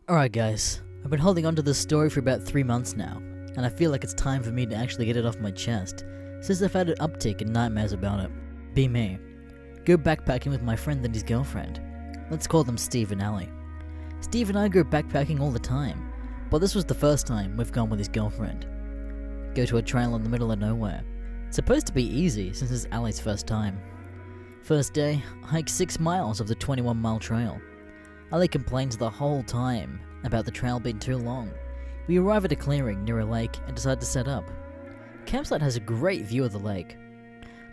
Alright guys, I've been holding on to this story for about 3 months now, and I feel like it's time for me to actually get it off my chest, since I've had an uptick in nightmares about it. Be me. Go backpacking with my friend and his girlfriend. Let's call them Steve and Ali. Steve and I go backpacking all the time, but this was the first time we've gone with his girlfriend. Go to a trail in the middle of nowhere. It's supposed to be easy since it's Ali's first time. First day, hike 6 miles of the 21-mile trail. Ali complains the whole time about the trail being too long. We arrive at a clearing near a lake and decide to set up. Campsite has a great view of the lake.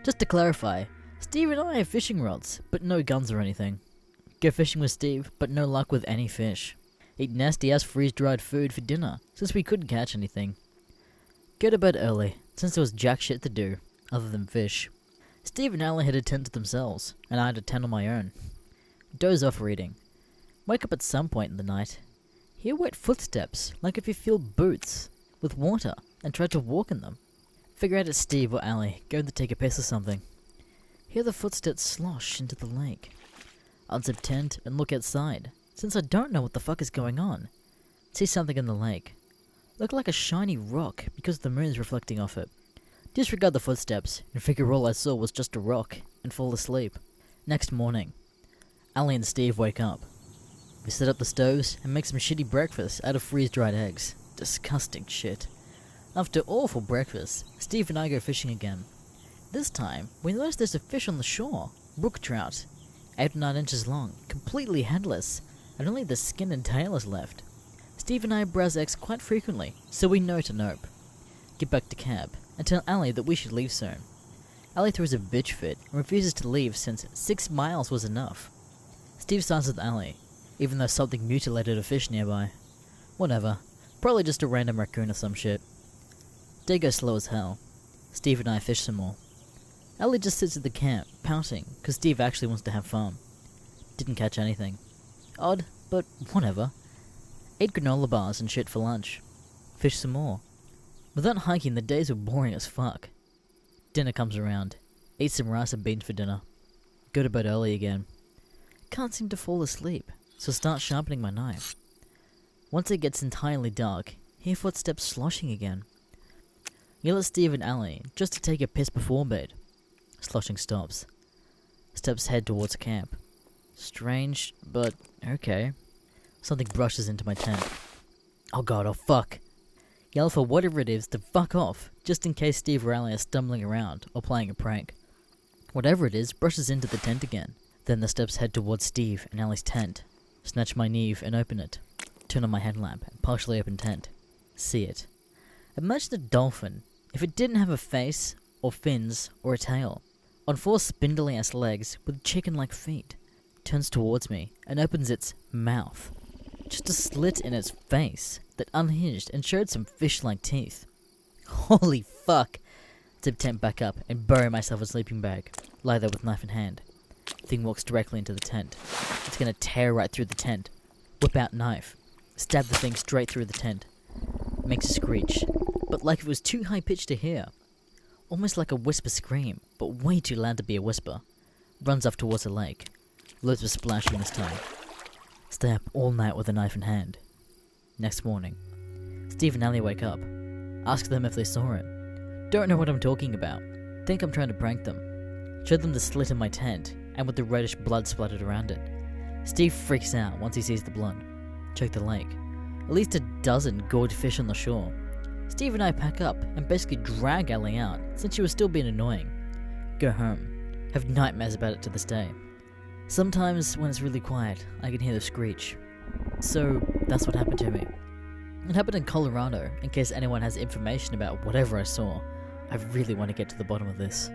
Just to clarify, Steve and I have fishing rods, but no guns or anything. Go fishing with Steve, but no luck with any fish. Eat nasty-ass freeze-dried food for dinner, since we couldn't catch anything. Go to bed early, since there was jack shit to do, other than fish. Steve and Ali had a tent to themselves, and I had a tent on my own. Doze off reading. Wake up at some point in the night. Hear wet footsteps, like if you feel boots, with water, and try to walk in them. Figure out it's Steve or Ali, going to take a piss or something. Hear the footsteps slosh into the lake. Unzip tent and look outside, since I don't know what the fuck is going on. See something in the lake. Look like a shiny rock, because the moon is reflecting off it. Disregard the footsteps, and figure all I saw was just a rock, and fall asleep. Next morning, Ali and Steve wake up. We set up the stoves and make some shitty breakfast out of freeze-dried eggs. Disgusting shit. After awful breakfast, Steve and I go fishing again. This time, we notice there's a fish on the shore. Brook trout. 8 or 9 inches long, completely headless, and only the skin and tail is left. Steve and I browse eggs quite frequently, so we know to nope. Get back to cab, and tell Ali that we should leave soon. Ali throws a bitch fit and refuses to leave since 6 miles was enough. Steve sides with Ali, even though something mutilated a fish nearby. Whatever, probably just a random raccoon or some shit. Day goes slow as hell. Steve and I fish some more. Ali just sits at the camp, pouting, cause Steve actually wants to have fun. Didn't catch anything. Odd, but whatever. Ate granola bars and shit for lunch. Fish some more. Without hiking, the days were boring as fuck. Dinner comes around. Eat some rice and beans for dinner. Go to bed early again. Can't seem to fall asleep, so start sharpening my knife. Once it gets entirely dark, hear footsteps sloshing again. Yell at Steve and Ali just to take a piss before bed. Sloshing stops. Steps head towards camp. Strange, but okay. Something brushes into my tent. Oh god, oh fuck. Yell for whatever it is to fuck off, just in case Steve or Ali are stumbling around or playing a prank. Whatever it is brushes into the tent again. Then the steps head towards Steve and Ali's tent. Snatch my Neve and open it. Turn on my headlamp and partially open tent. See it. Imagine a dolphin, if it didn't have a face, or fins, or a tail. On 4 spindly ass legs with chicken-like feet. Turns towards me and opens its mouth. Just a slit in its face that unhinged and showed some fish-like teeth. Holy fuck! Zip tent back up and bury myself in a sleeping bag. Lie there with knife in hand. Thing walks directly into the tent. It's gonna tear right through the tent. Whip out knife. Stab the thing straight through the tent. Makes a screech, but like if it was too high-pitched to hear. Almost like a whisper scream, but way too loud to be a whisper. Runs off towards the lake. Loads of splashing this time. Stay up all night with a knife in hand. Next morning, Steve and Ali wake up. Ask them if they saw it. Don't know what I'm talking about. Think I'm trying to prank them. Show them the slit in my tent, and with the reddish blood splattered around it. Steve freaks out once he sees the blood. Check the lake. At least a dozen gored fish on the shore. Steve and I pack up and basically drag Ali out since she was still being annoying. Go home. Have nightmares about it to this day. Sometimes when it's really quiet, I can hear the screech. So that's what happened to me. It happened in Colorado, in case anyone has information about whatever I saw. I really want to get to the bottom of this.